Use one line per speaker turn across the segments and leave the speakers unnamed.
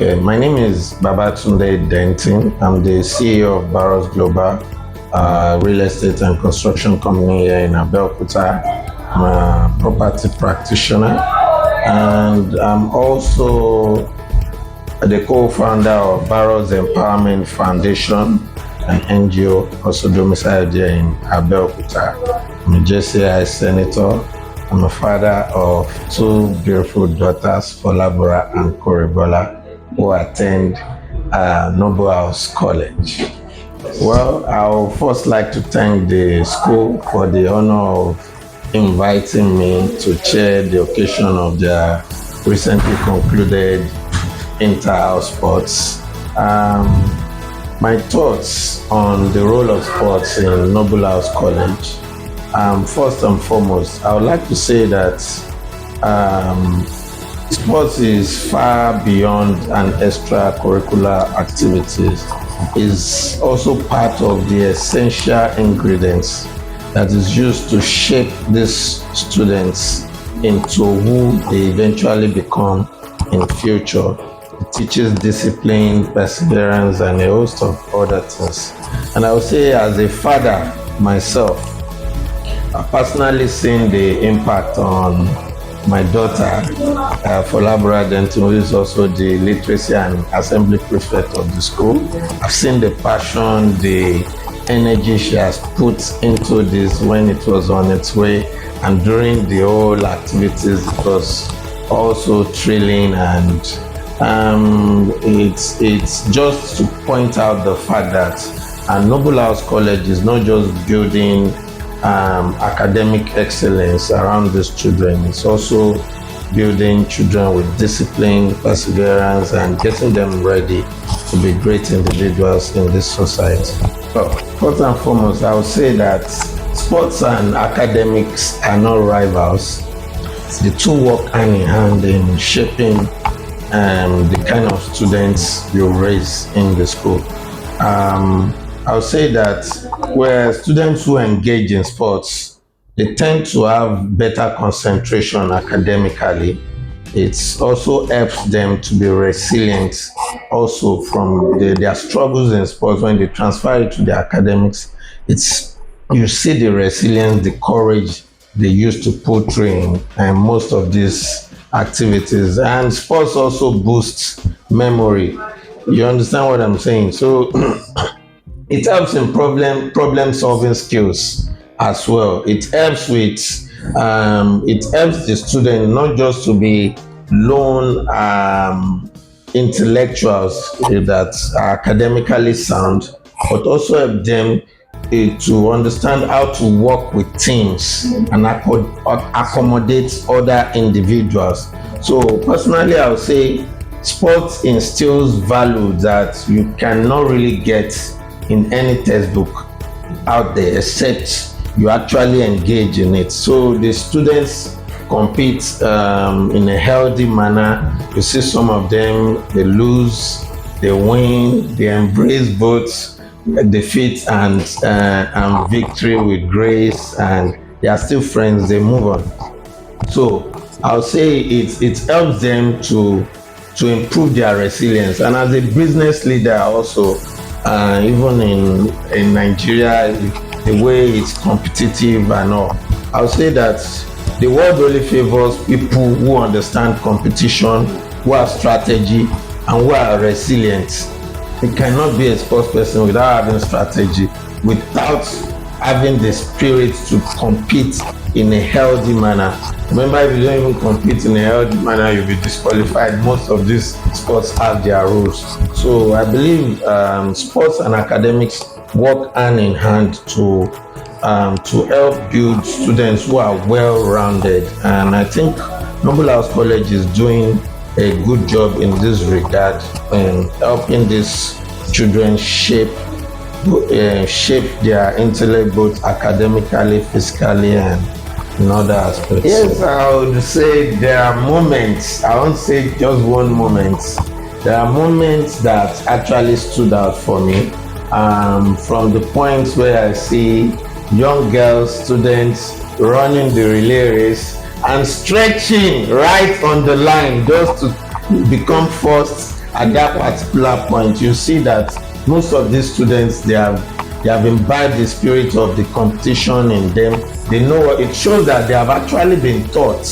Okay, my name is Babatunde Denton. I'm the CEO of Barods Global, real estate and construction company here in Abeokuta. I'm a property practitioner, and I'm also the co-founder of Barods Empowerment Foundation, an NGO also domiciled here in Abeokuta. I'm a JCI senator. I'm a father of two beautiful daughters, Folabora and Koribola, who attend Nobelhouse College. Well, I would first like to thank the school for the honor of inviting me to chair the occasion of their recently concluded Interhouse Sports. My thoughts on the role of sports in Nobelhouse College. First and foremost, I would like to say that sports is far beyond an extracurricular activities. It's also part of the essential ingredients that is used to shape these students into who they eventually become in future. It teaches discipline, perseverance, and a host of other things. And I would say, as a father myself, I've personally seen the impact on my daughter, Folabora Denton, who is also the literacy and assembly prefect of the school. I've seen the passion, the energy she has put into this when it was on its way, and during the whole activities, it was also thrilling. And it's just to point out the fact that Nobelhouse College is not just building academic excellence around these children. It's also building children with discipline, perseverance, and getting them ready to be great individuals in this society. So, first and foremost, I would say that sports and academics are not rivals. The two work hand in hand in shaping the kind of students you raise in the school. I would say that where students who engage in sports, they tend to have better concentration academically. It also helps them to be resilient also from their struggles in sports. When they transfer it to the academics, you see the resilience, the courage they used to put through in most of these activities. And sports also boosts memory. You understand what I'm saying? So it helps in problem solving skills as well. It helps the student not just to be lone intellectuals that are academically sound, but also help them to understand how to work with teams and accommodate other individuals. So personally, I would say sports instills value that you cannot really get in any textbook out there, except you actually engage in it. So the students compete in a healthy manner. You see some of them, they lose, they win, they embrace both defeat and victory with grace, and they are still friends, they move on. So I'll say it helps them to improve their resilience. And as a business leader also, even in Nigeria, the way it's competitive and all, I'll say that the world only favors people who understand competition, who have strategy, and who are resilient. You cannot be a sports person without having strategy, without having the spirit to compete in a healthy manner. Remember, if you don't even compete in a healthy manner, you'll be disqualified. Most of these sports have their rules. So I believe sports and academics work hand in hand to help build students who are well-rounded. And I think Nobelhouse College is doing a good job in this regard in helping these children shape their intellect both academically, physically, and in other aspects. Yes, I would say there are moments, I won't say just one moment, there are moments that actually stood out for me, from the points where I see young girls, students running the relay race and stretching right on the line just to become first at that particular point, you see that most of these students, they have imbibed the spirit of the competition in them. They know it shows that they have actually been taught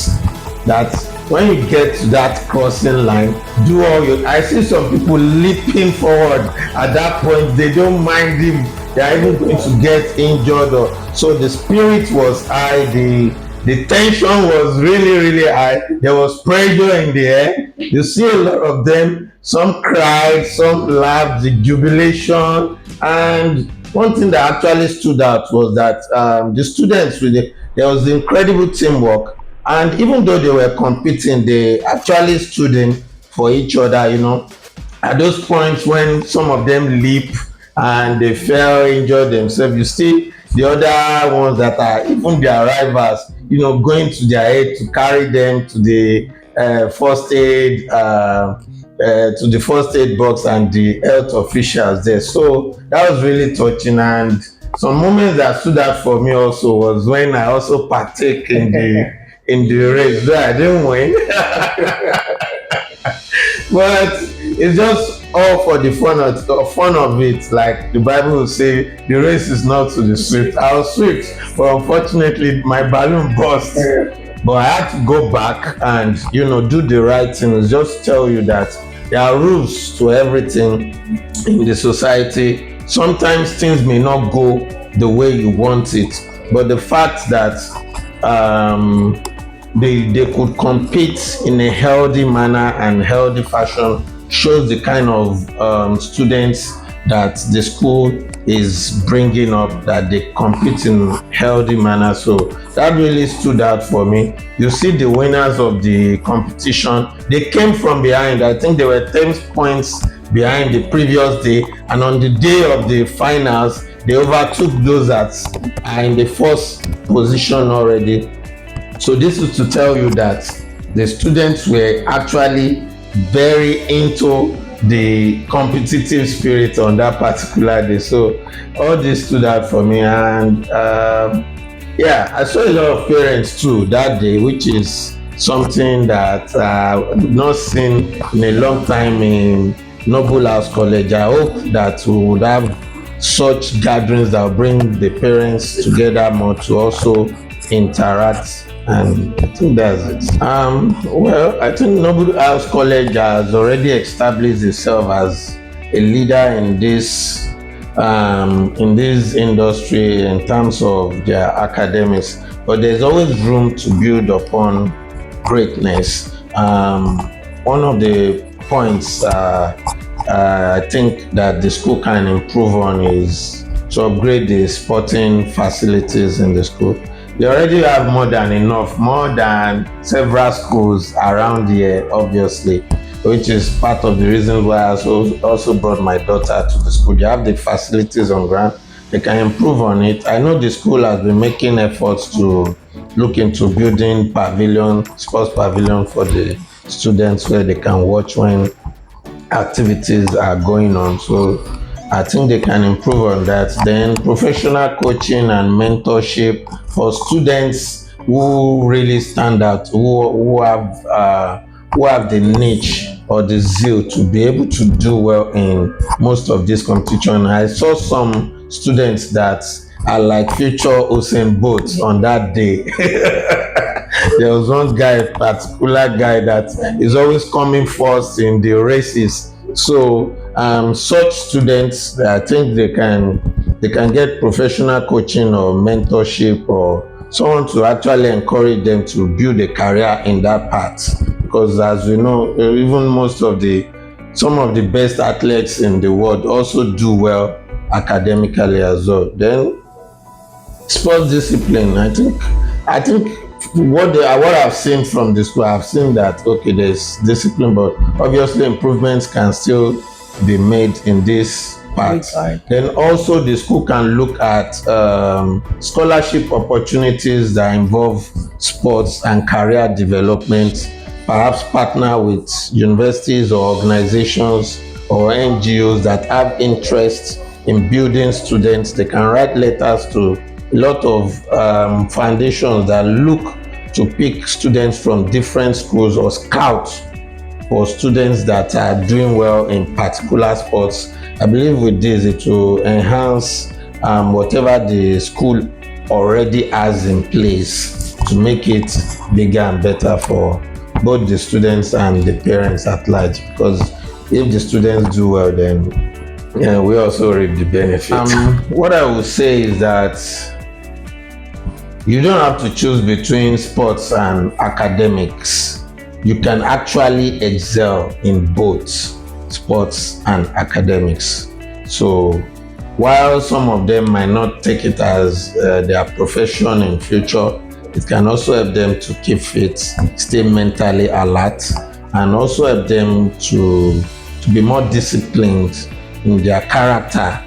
that when you get to that crossing line, do all your. I see some people leaping forward at that point. They don't mind if they are even going to get injured or so. The spirit was high. The tension was really high. There was pressure in the air. You see a lot of them. Some cried, some laughed, the jubilation. And one thing that actually stood out was that the students really, there was incredible teamwork. And even though they were competing, they actually stood in for each other, at those points when some of them leap and they fell injured themselves, you see the other ones that are even their rivals, going to their aid to carry them to the first aid box and the health officials there. So that was really touching. And some moments that stood out for me also was when I also partake in the race. Though I didn't win, but it's just all for the fun of it. Like the Bible will say, the race is not to the swift. I was swift, but unfortunately my balloon burst. But I had to go back and do the right thing. Just tell you that there are rules to everything in the society. Sometimes things may not go the way you want it, but the fact that they could compete in a healthy manner and healthy fashion shows the kind of students that the school is bringing up, that they compete in healthy manner. So that really stood out for me. You see the winners of the competition, they came from behind. I think they were 10 points behind the previous day, and on the day of the finals they overtook those that are in the first position already. So this is to tell you that the students were actually very into the competitive spirit on that particular day. So all this stood out for me. And I saw a lot of parents too that day, which is something that I've not seen in a long time in Nobelhouse College. I hope that we would have such gatherings that will bring the parents together more to also interact. And I think that's it. I think Nobelhouse College has already established itself as a leader in this industry in terms of their academics. But there's always room to build upon greatness. One of the points I think that the school can improve on is to upgrade the sporting facilities in the school. They already have more than enough, more than several schools around here, obviously, which is part of the reason why I also brought my daughter to the school. They have the facilities on ground. They can improve on it. I know the school has been making efforts to look into building sports pavilion for the students where they can watch when activities are going on. So I think they can improve on that. Then professional coaching and mentorship for students who really stand out, who have the niche or the zeal to be able to do well in most of this competition. I saw some students that are like future Usain Bolt on that day. There was one particular guy that is always coming first in the races. So such students, I think they can get professional coaching or mentorship or someone to actually encourage them to build a career in that path. Because as we know, even some of the best athletes in the world also do well academically as well. Then sports discipline, I think what I've seen from the school, I've seen that there's discipline, but obviously improvements can still be made in this part. Then also the school can look at scholarship opportunities that involve sports and career development, perhaps partner with universities or organizations or NGOs that have interest in building students. They can write letters to a lot of foundations that look to pick students from different schools or scout for students that are doing well in particular sports. I believe with this it will enhance whatever the school already has in place to make it bigger and better for both the students and the parents at large, because if the students do well, then we also reap the benefit. What I would say is that you don't have to choose between sports and academics. You can actually excel in both sports and academics. So while some of them might not take it as their profession in future, it can also help them to keep fit, stay mentally alert, and also help them to be more disciplined in their character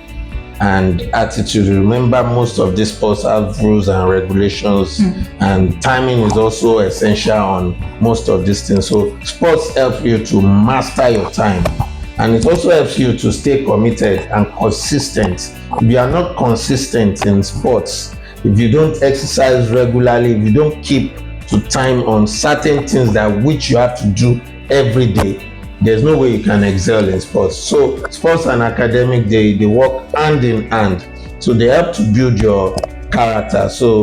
and attitude. Remember, most of these sports have rules and regulations, and timing is also essential on most of these things. So sports help you to master your time, and it also helps you to stay committed and consistent. If you are not consistent in sports, if you don't exercise regularly, if you don't keep to time on certain things that which you have to do every day, there's no way you can excel in sports. So sports and academic, they work hand in hand. So they help to build your character. So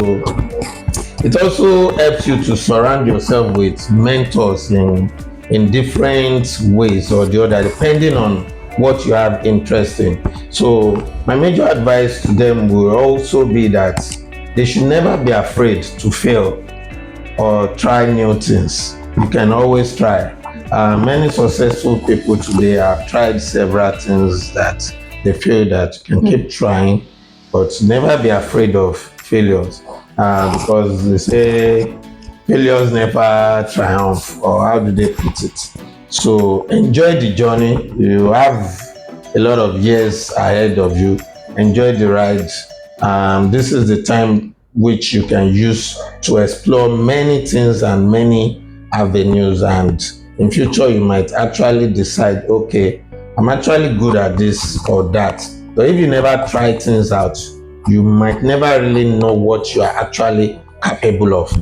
it also helps you to surround yourself with mentors in different ways or the other, depending on what you have interest in. So my major advice to them will also be that they should never be afraid to fail or try new things. You can always try. Many successful people today have tried several things that they feel that you can keep trying, but never be afraid of failures, because they say failures never triumph, or how do they put it? So enjoy the journey. You have a lot of years ahead of you. Enjoy the ride. This is the time which you can use to explore many things and many avenues, and in future you might actually decide, okay, I'm actually good at this or that. But if you never try things out, you might never really know what you are actually capable of.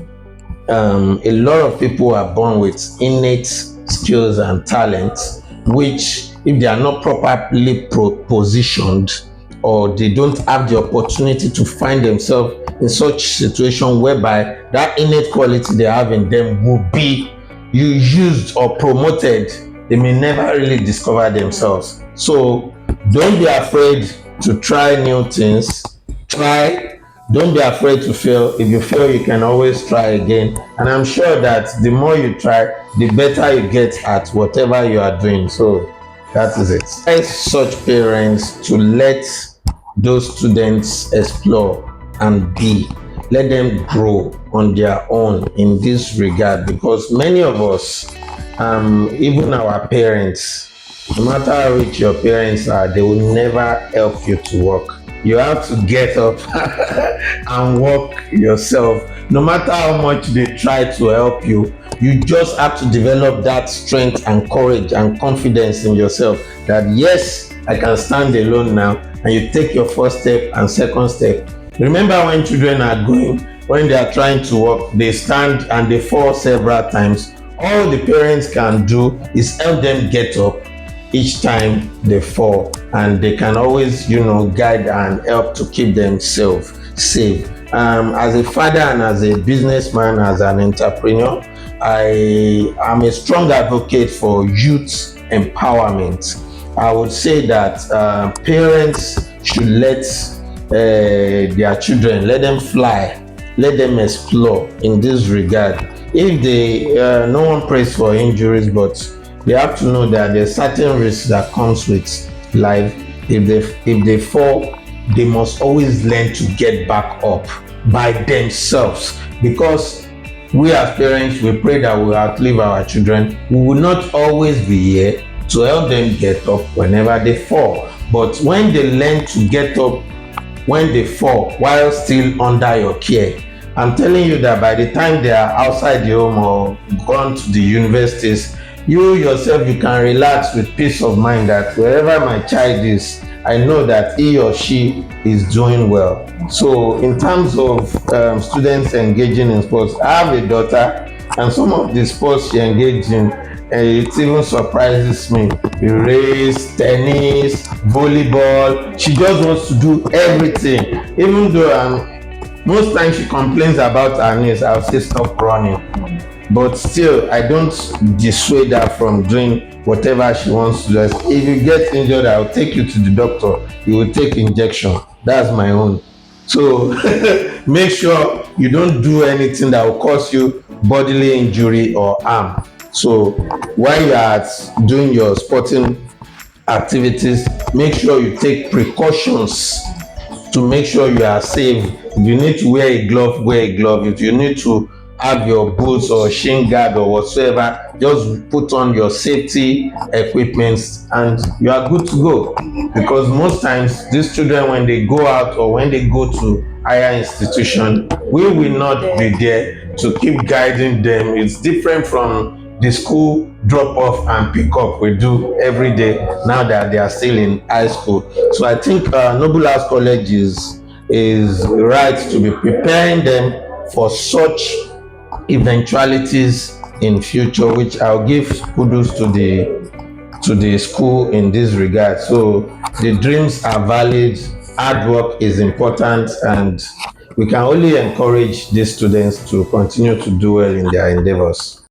A lot of people are born with innate skills and talents, which if they are not properly positioned, or they don't have the opportunity to find themselves in such situation whereby that innate quality they have in them will be used or promoted, they may never really discover themselves. So don't be afraid to try new things. Don't be afraid to fail. If you fail, you can always try again, and I'm sure that the more you try, the better you get at whatever you are doing. So that is it. Advise such parents to let those students explore and let them grow on their own in this regard, because many of us, even our parents, no matter how rich your parents are, they will never help you to work. You have to get up and work yourself. No matter how much they try to help you, you just have to develop that strength and courage and confidence in yourself that yes, I can stand alone now, and you take your first step and second step. Remember, when children are when they are trying to walk, they stand and they fall several times. All the parents can do is help them get up each time they fall, and they can always, guide and help to keep themselves safe. As a father and as a businessman, as an entrepreneur, I am a strong advocate for youth empowerment. I would say that parents should let their children, let them fly, let them explore in this regard. If they, no one prays for injuries, but they have to know that there's certain risks that comes with life. If they fall, they must always learn to get back up by themselves, because we as parents, we pray that we outlive our children. We will not always be here to help them get up whenever they fall, but when they learn to get up when they fall while still under your care, I'm telling you that by the time they are outside the home or gone to the universities, you yourself, you can relax with peace of mind that wherever my child is, I know that he or she is doing well. So in terms of students engaging in sports, I have a daughter, and some of the sports she engaged in, It even surprises me. Race, tennis, volleyball. She just wants to do everything. Even though most times she complains about her knees, I'll say stop running. But still, I don't dissuade her from doing whatever she wants to do. If you get injured, I'll take you to the doctor. You will take injection. That's my own. So make sure you don't do anything that will cause you bodily injury or harm. So while you are doing your sporting activities, make sure you take precautions to make sure you are safe. If you need to wear a glove, wear a glove. If you need to have your boots or shin guard or whatsoever, just put on your safety equipment and you are good to go. Because most times these children, when they go out or when they go to higher institution, we will not be there to keep guiding them. It's different from the school drop off and pick up we do every day now that they are still in high school. So I think Nobelhouse College is right to be preparing them for such eventualities in future, which I'll give kudos to the school in this regard. So the dreams are valid, hard work is important, and we can only encourage these students to continue to do well in their endeavors.